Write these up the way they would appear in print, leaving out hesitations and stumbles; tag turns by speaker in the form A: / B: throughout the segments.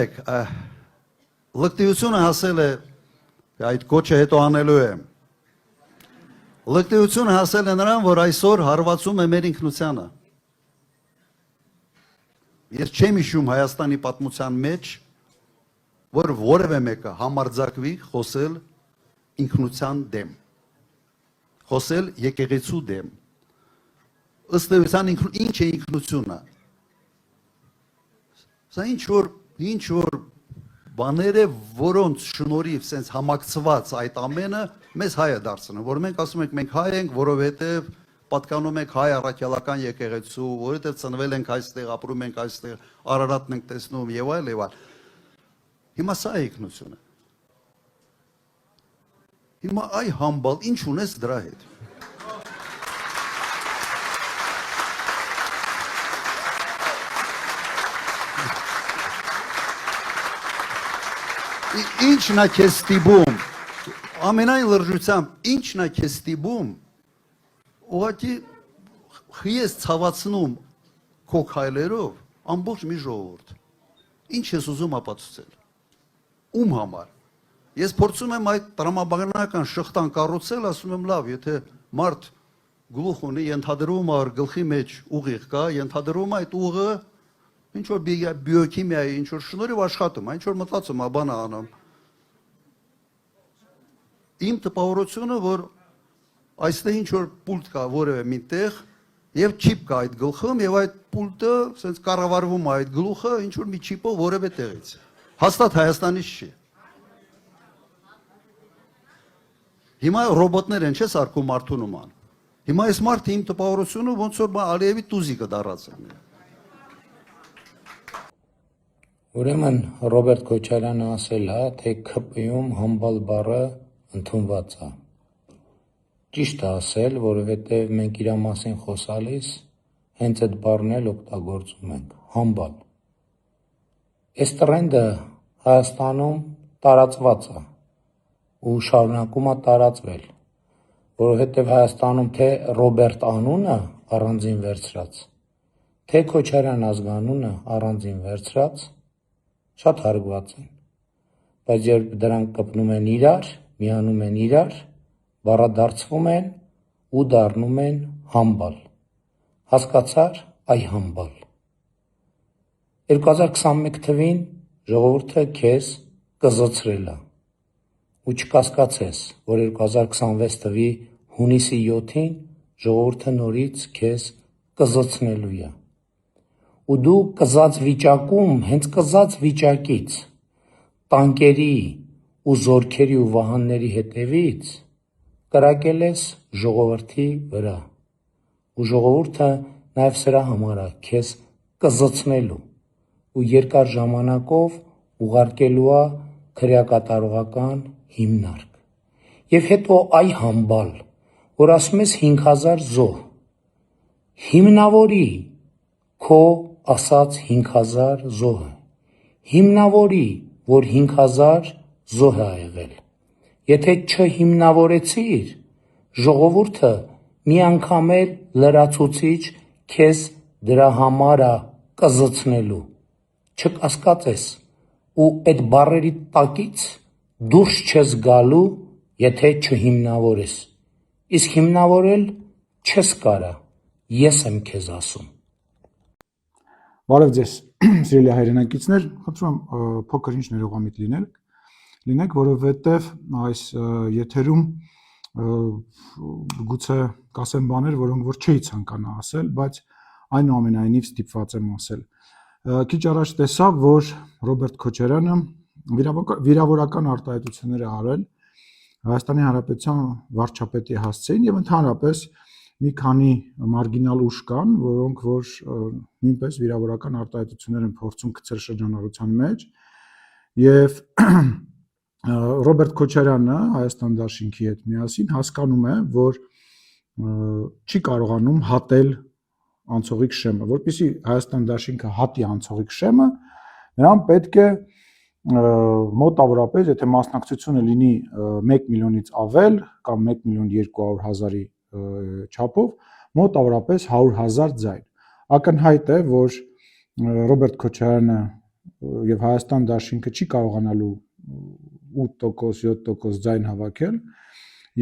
A: Գիտեք, լկտիությունը հասել է այդ կոչը հետո անելու է։ Լկտիությունը հասել է նրան, որ այսօր հարվածում է մեր ինքնությանը։ Ես չեմ հիշում Հայաստանի պատմության մեջ, որ որևէ մեկը համարձակվի խոսել ինքնության դեմ, խոսել եկեղեցու դեմ։ Ըստ էության ինչ է ինքնությունը։ Սա ինչ որ բաներ է, որոնց շնորհիվ սենց համակցված այդ ամենը մեզ հայ է դարձնում, որ մենք ասում ենք մենք հայ ենք, որովհետև պատկանում ենք հայ առաքելական եկեղեցու, որովհետև ծնվել ենք այստեղ, ապրում ենք այստեղ, Արարատն ենք տեսնում եւ այլ եւ այլ։ Հիմա սա է ինքնությունը։ Հիմա այ համբալ, ինչ ունես դրա հետ։ Ինչն է քեզ ստիպում, ամենայն լրջությամբ, ինչն է քեզ ստիպում, ուղղակի խիես ցավացնում քո քայլերով ամբողջ մի ժողովուրդ։ Ինչ ես ուզում ապացուցել։ Ում համար։ Ես փորձում եմ այդ տրամաբանական շղթան կառուցել, ասում եմ լավ, եթե մարդ գլուխ ունի, ենթադրում ար գլխի մեջ ուղիղ կա, ենթադրում այդ ուղը ինչ որ բիոքիմիայի, ինչ որ շնորհիվ աշխատում, ինչ որ մտածում է, բան անում։ Իմ տպավորությունը, որ այստեղ ինչ որ պուլտ կա որևէ միտեղ եւ չիպ կա այդ գլխում եւ այդ պուլտը ասենց կառավարվում է այդ գլուխը ինչ որ մի չիպով որևէ տեղից։ Հաստատ Հայաստանից չի։ Հիմա ռոբոտներ են, չէ՞, սարքում մարդու նման։ Հիմա այս մարդը իմ տպավորությունը ոնց որ Ալիևի տուզիկը դառած է։
B: Ուրեմն Ռոբերտ Քոչարյանը ասել է, թե ՔՊ-ում համբալ բառը ընդունված է։ Ճիշտ է ասել, որովհետև մենք իր մասին խոսալիս հենց այդ բառն էլ օգտագործում ենք, համբալ։ Այս տրենդը Հայաստանում տարածված է ու շարունակում է տարածվել, որովհետև Հայաստանում թե Ռոբերտ անունը առանձին վերցրած, թե Քոչարյան ազգանունը առանձին վերցրած շատ հարգված են, բայց երբ դրանք կպնում են իրար, միանում են իրար, բառադարձվում են ու դառնում են համբալ։ Հասկացար, այ համբալ։ 2021 թվին ժողովուրդը քեզ կզցրել է ու չկասկածես, որ 2026 թվի հունիսի 7-ին ժողովուրդը նորից քեզ կզցնելու է։ Ու դու կզած վիճակում, հենց կզած վիճակից, տանկերի ու զորքերի ու վահանների հետևից կրակել ես ժողովրդի վրա։ Ու ժողովուրդը նաև սրա համար է քեզ կզցնելու ու երկար ժամանակով ուղարկելու է քրեակատարողական հիմնարկ։ Եվ հետո այ համբալ, որ ասում ես 5000 զոհ, հիմնավորի քո ասած 5000 զոհը, հիմնավորի, որ 5000 զոհ է եղել։ Եթե չհիմնավորեցիր, ժողովուրդը մի անգամ էլ լրացուցիչ քեզ դրա համար է կզցնելու, չկասկածես, ու այդ բառերի տակից դուրս չես գալու, եթե չհիմնավորես, իսկ հիմնավորել չես կարա, ես եմ քեզ ասում։
C: Բարև ձեզ, սիրելի հայրենակիցներ, խնդրում եմ փոքր ինչ ներողամիտ լինեք, որովհետև այս եթերում գուցե կասեմ բաներ, որոնք որ չէի ցանկանա ասել, բայց այնուամենայնիվ ստիպված եմ ասել։ Քիչ առաջ տեսա, որ Ռոբերտ Քոչարյանը վիրավորական արտահայտություններ է արել Հայաստանի Հանրապետության վարչապետի հասցեին եւ ընդհանրապես մի քանի մարգինալ ուժ կան, որոնք որ նույնպես վիրավորական արտահայտություններ են փորձում գցել շրջանառության մեջ եւ Ռոբերտ Քոչարյանը Հայաստան Դաշինքի հետ միասին հասկանում է, որ չի կարողանում հատել անցողիկ շեմը, որպեսզի Հայաստան Դաշինքը հատի անցողիկ շեմը, նրան պետք է մոտավորապես, եթե մասնակցությունը լինի 1 միլիոնից ավել կամ 1.2 միլիոն չափով, մոտավորապես 100,000 ձայն։ Ակնհայտ է, որ Ռոբերտ Քոչարյանը եւ Հայաստան դաշինքը չի կարողանալու 8%, 7% ձայն հավաքել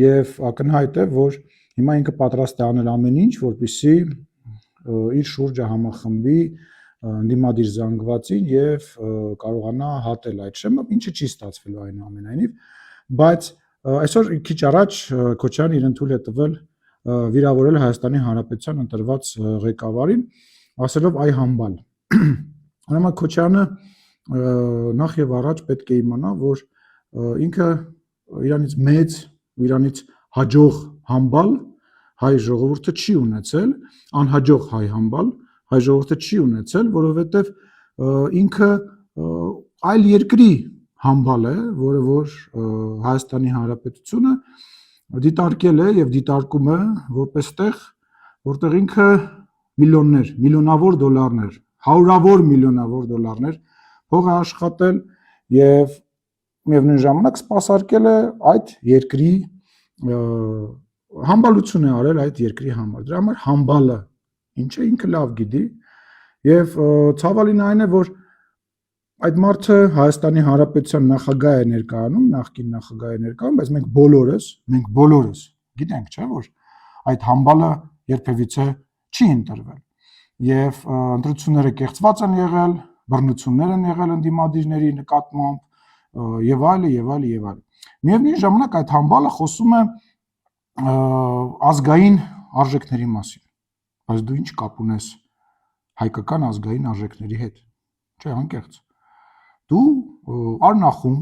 C: եւ ակնհայտ է, որ հիմա ինքը պատրաստ է անել ամեն ինչ, որպեսզի իր շուրջը համախմբի դիմադիր զանգվածին եւ կարողանա հատել այդ շեմը, ինչը չի ստացվելու այնուամենայնիվ, բայց այսօր քիչ առաջ Քոչարյանը իրեն թույլ է տվել վիրավորել Հայաստանի Հանրապետության ընտրված ղեկավարին, ասելով այ համբալ։ Ուրեմն Քոչարյանը նախ եւ առաջ պետք է իմանա, որ ինքը իրանից մեծ, իրանից հաջող համբալ հայ ժողովուրդը չի ունեցել, անհաջող հայ համբալ հայ ժողովուրդը չի ունեցել, որովհետև ինքը այլ երկրի համբալ է, որը որ Հայաստանի Հանրապետությունը դիտարկել է եւ դիտարկում է որպես տեղ, որտեղ ինքը միլիոններ, միլիոնավոր դոլարներ, հարյուրավոր միլիոնավոր դոլարներ փող է աշխատել եւ միևնույն ժամանակ սպասարկել է այդ երկրի համբալություն է արել այդ երկրի համար։ Դրա համար համբալը ինչ է ինքը լավ գիտի եւ ցավալին այն է, որ այդ մարդը Հայաստանի Հանրապետության նախագահ է ներկայանում, նախկին նախագահ է ներկայանում, բայց մենք բոլորս գիտենք, չէ՞, որ այդ համբալը երբևիցե չի ընտրվել եւ ընտրությունները կեղծված են եղել, բռնություններ են եղել ընդդիմադիրների նկատմամբ եւ այլն։ Միևնույն ժամանակ այդ համբալը խոսում է ազգային արժեքների մասին, բայց դու ինչ կապ ունես հայկական ազգային արժեքների հետ, չէ՞, անկեղծ։ Դու Արնախում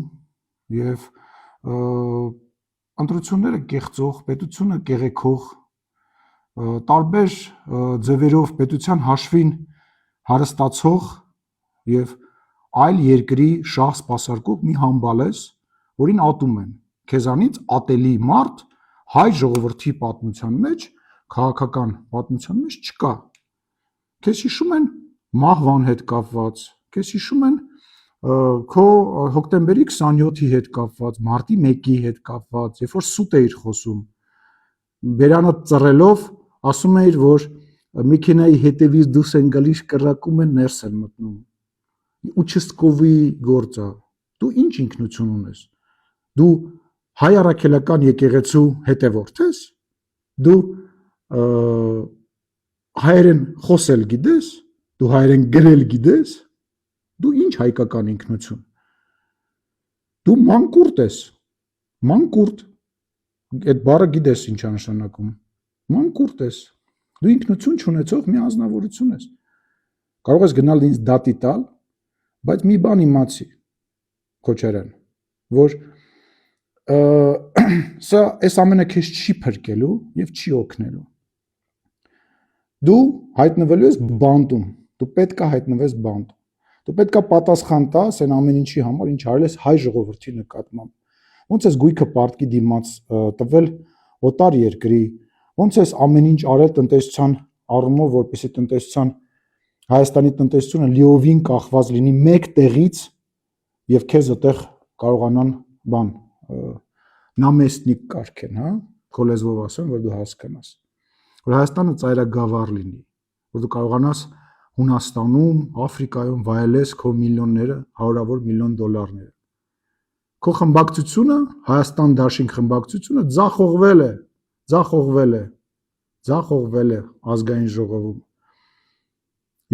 C: եւ ընտրությունները կեղծող, պետությունը կեղեքող, տարբեր ձևերով պետության հաշվին հարստացող եւ այլ երկրի շահ սպասարկող մի համբալ ես, որին ատում են։ Քեզանից ատելի մարդ հայ ժողովրդի պատմության մեջ, քաղաքական պատմության մեջ չկա։ Քեզ հիշում են մահվան հետ կապված, քեզ հիշում են քո հոկտեմբերի 27-ի հետ կապված, մարտի 1-ի հետ կապված, երբ որ սուտ էիր խոսում, բերանը ծռելով ասում էիր, որ մեքենայի հետևից դուրս են գալիս, կռակում են, ներս են մտնում։ Ուչեստկովի գործը։ Դու ինչ ինքնություն ունես։ Դու հայ առաքելական եկեղեցու հետևորդ ես։ Դու հայերեն խոսել գիտես, դու հայերեն գրել գիտես, դու ինչ հայկական ինքնություն։ Դու մանկուրտ ես, մանկուրտ, այդ բառը գիտես ինչ է նշանակում, մանկուրտ ես, դու ինքնություն չունեցող մի անձնավորություն ես։ Կարող ես գնալ ինձ դատի տալ, բայց մի բան իմացի, Քոչարյան, որ սա այս ամենը քեզ չի փրկելու եւ չի օգնելու։ Դու հայտնվելու ես բանտում, դու պետք է հայտնվես բանտում։ Դու պետք է պատասխան տաս այն ամեն ինչի համար, ինչ արել ես հայ ժողովրդի նկատմամբ։ Ոնց ես գույքը պարտքի դիմաց տվել օտար երկրի, ոնց ես ամեն ինչ արել տնտեսության առումով, որպեսզի տնտեսության Հայաստանի տնտեսությունը լիովին կախված լինի մեկ տեղից եւ քեզ այդտեղ կարողանան բան նամեստնիկ կարգեն, հա, քո լեզվով ասեմ, որ դու հասկանաս, որ Հայաստանը ծայրագավառ լինի, որ դու կարողանաս Հունաստանում, Աֆրիկայում վայելես քո միլիոնները, հարյուրավոր միլիոն դոլարները։ Քո խմբակցությունը, Հայաստան դաշինք խմբակցությունը ձախողվել է ազգային ժողովում։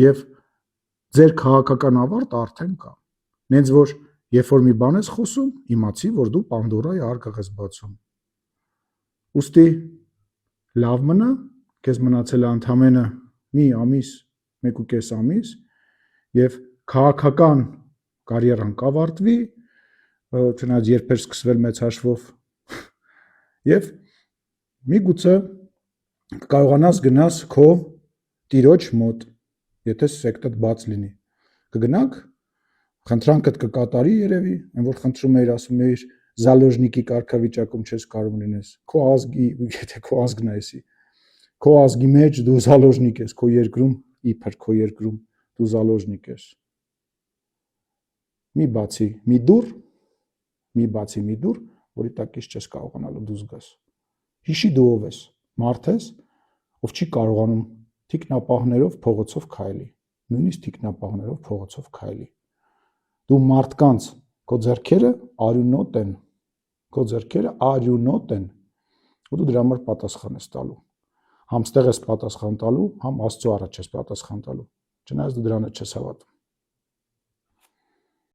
C: Եվ ձեր քաղաքական ավարտը արդեն կա։ Նենց որ երբ որ մի բան ես խոսում, իմացի, որ դու Պանդորայի արկղ ես բացում։ Ուստի լավ մնա, քեզ մնացել է ընդամենը մի ամիս, 1.5 ամիս, եւ քաղաքական կարիերան կավարտվի, չնայած երբեր սկսվել մեծ հաշվով, եւ միգուցե կարողանաս գնաս քո տիրոջ մոտ, եթե սեկտդ բաց լինի, կգնաք, խնդրանքդ կկատարի երևի, այն որ խնդրում էիր, ասում էիր, զալոժնիկի կարգավիճակում չես կարող լինես, քո ազգի, եթե քո ազգն է էսի, քո ազգի մեջ դու զալոժնիկ ես, քո երկրում, իբր քո երկրում դու զալոժնիկ ես։ Մի բացի մի դուր, որի տակից չես կարողանալու դուրս գաս։ Հիշի դու ով ես, մարդ ես, ով չի կարողանում թիկնապահներով փողոցով քայլի, նույնիսկ թիկնապահներով փողոցով քայլի։ դու մարդկանց քո ձեռքերը արյունոտ են, քո ձեռքերը արյունոտ են, ու դու դրա համար պատասխան ես տալու։ Համ ստեղ ես պատասխան տալու, համ Աստծո առաջ ես պատասխան տալու։ Չնայած դու դրան չես հավատում։